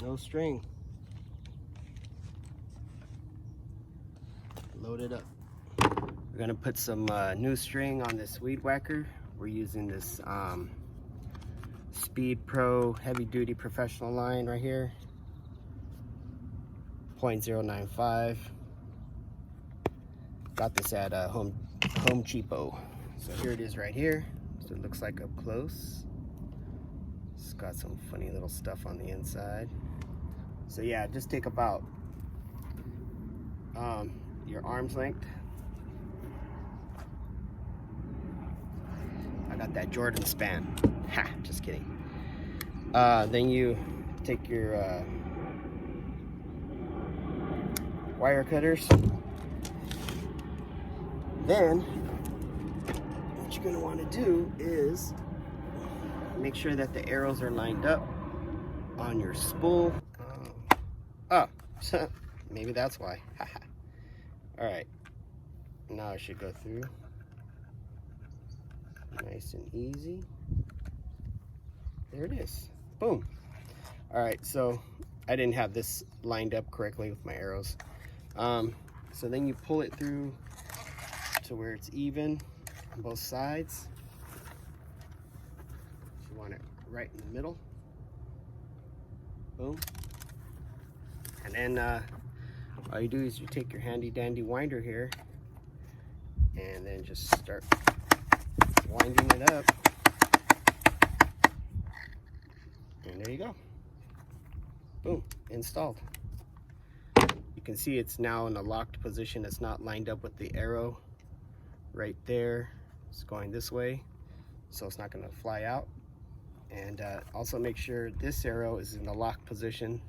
No string. Load it up. We're gonna put some new string on this weed whacker. We're using this Speed Pro heavy duty professional line right here. 0.095. Got this at Home Cheapo. So here it is right here. So it looks like up close. It's got some funny little stuff on the inside. So yeah, just take about your arm's length. I got that Jordan span. Ha, just kidding. Then you take your wire cutters. Then what you're gonna want to do is make sure that the arrows are lined up on your spool. Oh, maybe that's why. All right, now I should go through nice and easy. There it is. Boom. All right, so I didn't have this lined up correctly with my arrows. So then you pull it through to where it's even on both sides. You want it right in the middle. Boom. And then all you do is you take your handy dandy winder here and then just start winding it up. And there you go. Boom, installed. You can see it's now in a locked position. It's not lined up with the arrow right there. It's going this way, so it's not gonna fly out. And also make sure this arrow is in the locked position.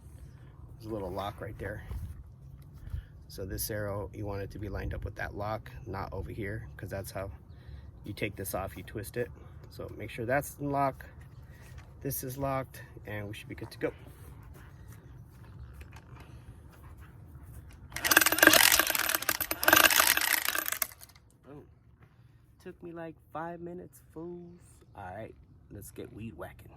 There's a little lock right there. So this arrow, you want it to be lined up with that lock, not over here, because that's how you take this off, you twist it. So make sure that's in lock, this is locked, and we should be good to go. Oh, took me like 5 minutes, fools. All right, let's get weed whacking.